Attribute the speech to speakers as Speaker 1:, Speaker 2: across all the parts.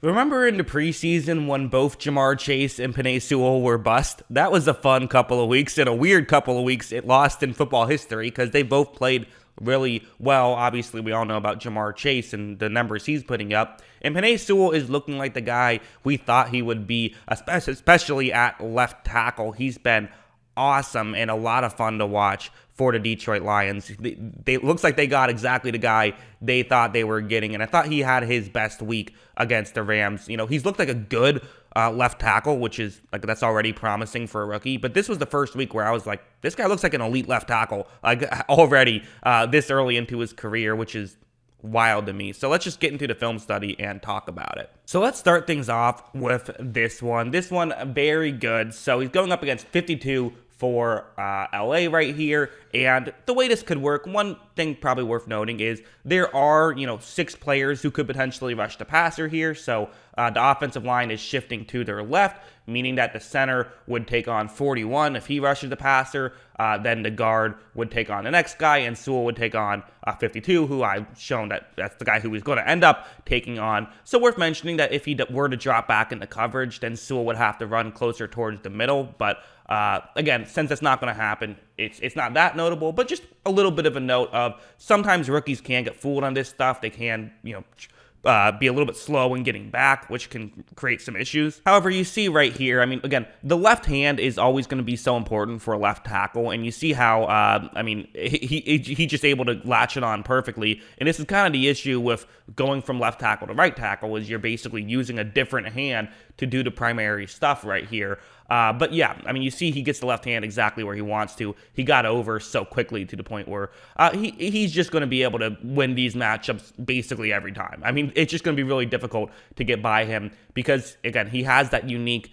Speaker 1: Remember in the preseason when both Ja'Marr Chase and Penei Sewell were bust? That was a fun couple of weeks and a weird couple of weeks it lost in football history because they both played really well. Obviously, we all know about Ja'Marr Chase and the numbers he's putting up. And Penei Sewell is looking like the guy we thought he would be, especially at left tackle. He's been awesome and a lot of fun to watch for the Detroit Lions. They looks like they got exactly the guy they thought they were getting, and I thought he had his best week against the Rams. You know, he's looked like a good left tackle, which is like that's already promising for a rookie. But this was the first week where I was like, this guy looks like an elite left tackle, like already this early into his career, which is wild to me. So let's just get into the film study and talk about it. So let's start things off with this one. This one, very good. So he's going up against 52 for LA right here. And the way this could work, one thing probably worth noting is there are, 6 players who could potentially rush the passer here. So the offensive line is shifting to their left, meaning that the center would take on 41 if he rushes the passer. Then the guard would take on the next guy, and Sewell would take on 52, who I've shown that's the guy who he's going to end up taking on. So worth mentioning that if he were to drop back into coverage, then Sewell would have to run closer towards the middle. But again, since that's not going to happen, it's not that notable, but just a little bit of a note of sometimes rookies can get fooled on this stuff. They can, be a little bit slow in getting back, which can create some issues. However, you see right here, I mean, again, the left hand is always going to be so important for a left tackle, and you see how, he's just able to latch it on perfectly, and this is kind of the issue with going from left tackle to right tackle, is you're basically using a different hand to do the primary stuff right here. But yeah, I mean, you see he gets the left hand exactly where he wants to. He got over so quickly to the point where he's just going to be able to win these matchups basically every time. I mean, it's just going to be really difficult to get by him because, again, he has that unique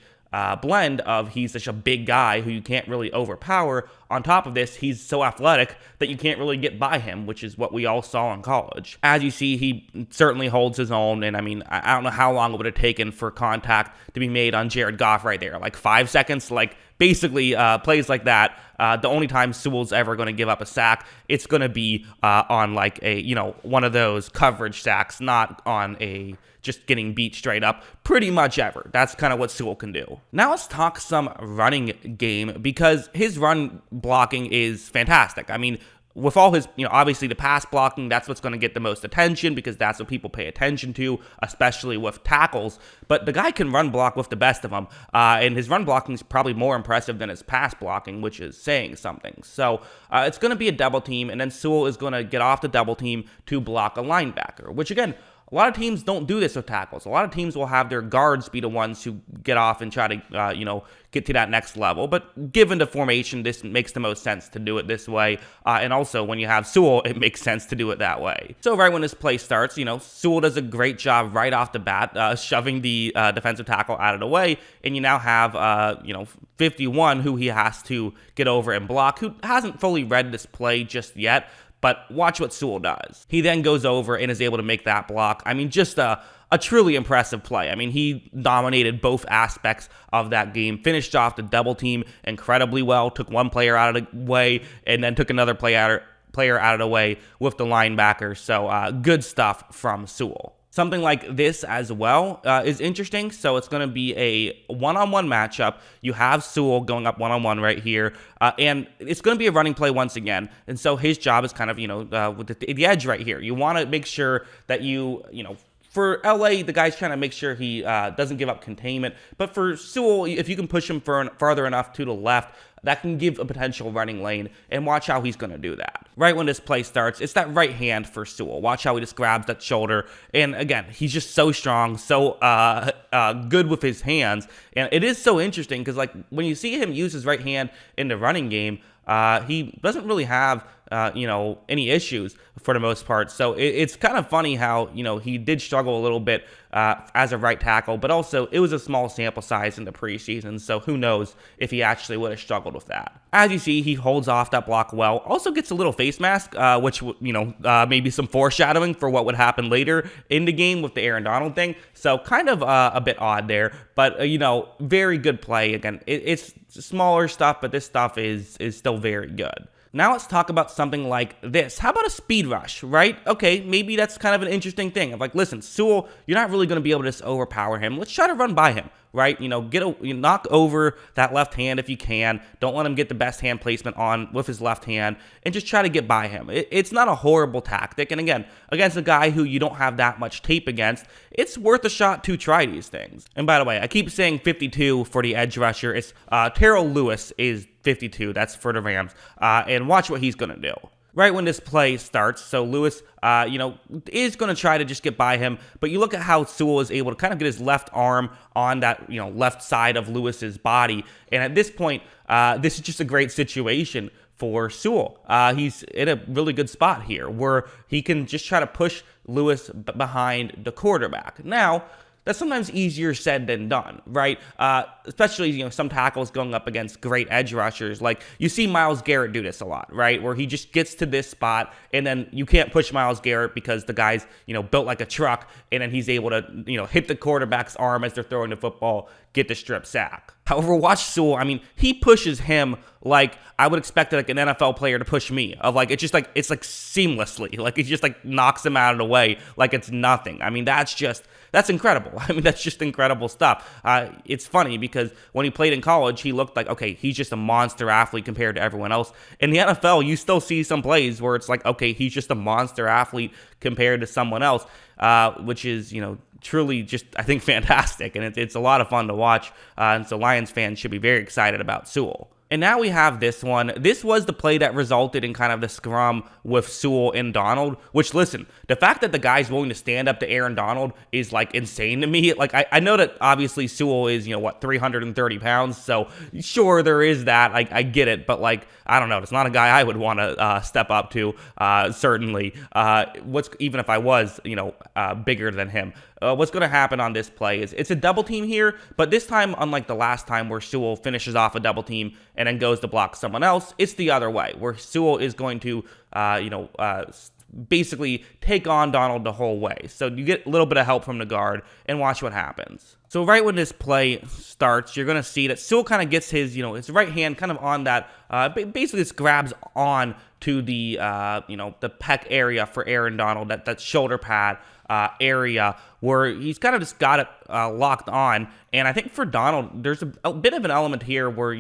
Speaker 1: blend of he's such a big guy who you can't really overpower. On top of this, he's so athletic that you can't really get by him, which is what we all saw in college. As you see, he certainly holds his own, and I mean, I don't know how long it would have taken for contact to be made on Jared Goff right there, like 5 seconds, like basically plays like that. The only time Sewell's ever going to give up a sack, it's going to be on like a, one of those coverage sacks, not on a just getting beat straight up pretty much ever. That's kind of what Sewell can do. Now let's talk some running game because his run blocking is fantastic. I mean, with all his, obviously the pass blocking, that's what's going to get the most attention because that's what people pay attention to, especially with tackles. But the guy can run block with the best of them, and his run blocking is probably more impressive than his pass blocking, which is saying something. So it's going to be a double team, and then Sewell is going to get off the double team to block a linebacker, which again, a lot of teams don't do this with tackles. A lot of teams will have their guards be the ones who get off and try to, get to that next level. But given the formation, this makes the most sense to do it this way. And also, when you have Sewell, it makes sense to do it that way. So right when this play starts, Sewell does a great job right off the bat, shoving the defensive tackle out of the way. And you now have, 51, who he has to get over and block, who hasn't fully read this play just yet. But watch what Sewell does. He then goes over and is able to make that block. I mean, just a truly impressive play. I mean, he dominated both aspects of that game, finished off the double team incredibly well, took one player out of the way, and then took another player out of the way with the linebacker. So good stuff from Sewell. Something like this as well is interesting. So it's going to be a one-on-one matchup. You have Sewell going up one-on-one right here, and it's going to be a running play once again. And so his job is kind of, with the edge right here. You want to make sure that for LA, the guy's trying to make sure he doesn't give up containment. But for Sewell, if you can push him farther enough to the left, that can give a potential running lane, and watch how he's going to do that. Right when this play starts, it's that right hand for Sewell. Watch how he just grabs that shoulder, and again, he's just so strong, so good with his hands, and it is so interesting because like when you see him use his right hand in the running game, he doesn't really have any issues for the most part. So it's kind of funny how, he did struggle a little bit as a right tackle, but also it was a small sample size in the preseason. So who knows if he actually would have struggled with that. As you see, he holds off that block well. Also gets a little face mask, which, maybe some foreshadowing for what would happen later in the game with the Aaron Donald thing. So kind of a bit odd there, but, very good play. Again, it's smaller stuff, but this stuff is still very good. Now let's talk about something like this. How about a speed rush, right? Okay, maybe that's kind of an interesting thing. Of like, listen, Sewell, you're not really going to be able to just overpower him. Let's try to run by him, right? Knock over that left hand if you can. Don't let him get the best hand placement on with his left hand, and just try to get by him. It's not a horrible tactic. And again, against a guy who you don't have that much tape against, it's worth a shot to try these things. And by the way, I keep saying 52 for the edge rusher. It's Terrell Lewis is 52. That's for the Rams. And watch what he's going to do. Right when this play starts, so Lewis, is going to try to just get by him, but you look at how Sewell is able to kind of get his left arm on that, left side of Lewis's body, and at this point, this is just a great situation for Sewell. He's in a really good spot here, where he can just try to push Lewis behind the quarterback. Now, that's sometimes easier said than done, right? Especially, some tackles going up against great edge rushers. Like, you see Myles Garrett do this a lot, right? Where he just gets to this spot, and then you can't push Myles Garrett because the guy's, built like a truck, and then he's able to, hit the quarterback's arm as they're throwing the football, get the strip sack. However, watch Sewell. I mean, he pushes him like I would expect like an NFL player to push me. It's like seamlessly. Like, he just like knocks him out of the way like it's nothing. I mean, that's incredible. I mean, that's just incredible stuff. It's funny because when he played in college, he looked like, okay, he's just a monster athlete compared to everyone else. In the NFL, you still see some plays where it's like, okay, he's just a monster athlete compared to someone else, which is, truly just, I think, fantastic. And it's a lot of fun to watch. And so Lions fans should be very excited about Sewell. And now we have this one. This was the play that resulted in kind of the scrum with Sewell and Donald, which, listen, the fact that the guy's willing to stand up to Aaron Donald is, like, insane to me. Like, I know that obviously Sewell is, 330 pounds, so sure, there is that. I get it, but, like, I don't know. It's not a guy I would want to step up to, certainly. Even if I was, bigger than him. What's going to happen on this play is it's a double team here, but this time, unlike the last time where Sewell finishes off a double team and then goes to block someone else, it's the other way, where Sewell is going to, basically take on Donald the whole way. So you get a little bit of help from the guard, and watch what happens. So right when this play starts, you're going to see that Sewell kind of gets his, his right hand kind of on that, basically just grabs on to the, the pec area for Aaron Donald, that shoulder pad area, where he's kind of just got it locked on. And I think for Donald, there's a bit of an element here where,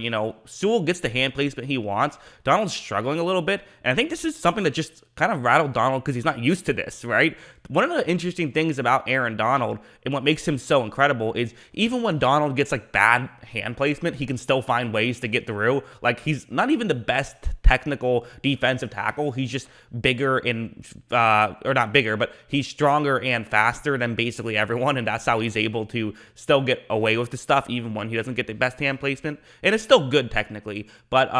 Speaker 1: Sewell gets the hand placement he wants. Donald's struggling a little bit. And I think this is something that just kind of rattled Donald because he's not used to this, right? One of the interesting things about Aaron Donald and what makes him so incredible is even when Donald gets like bad hand placement, he can still find ways to get through. Like, he's not even the best technical defensive tackle. He's just bigger and, or not bigger, but he's stronger and faster than basically everyone. And that's how he's able to still get away with the stuff, even when he doesn't get the best hand placement. And it's still good technically. But,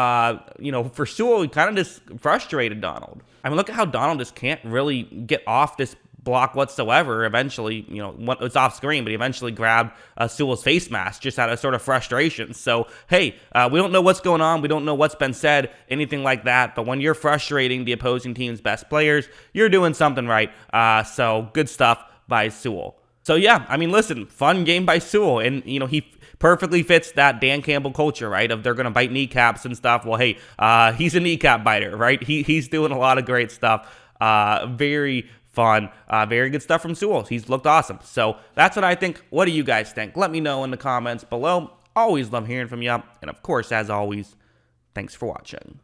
Speaker 1: for Sewell, he kind of just frustrated Donald. I mean, look at how Donald just can't really get off this block whatsoever. Eventually, it's off screen, but he eventually grabbed Sewell's face mask just out of sort of frustration. So, hey, we don't know what's going on. We don't know what's been said, anything like that. But when you're frustrating the opposing team's best players, you're doing something right. So good stuff by Sewell. So, yeah, I mean, listen, fun game by Sewell. And, he perfectly fits that Dan Campbell culture, right? Of they're going to bite kneecaps and stuff. Well, hey, he's a kneecap biter, right? He's doing a lot of great stuff. Very fun. Very good stuff from Sewell. He's looked awesome. So that's what I think. What do you guys think? Let me know in the comments below. Always love hearing from you. And of course, as always, thanks for watching.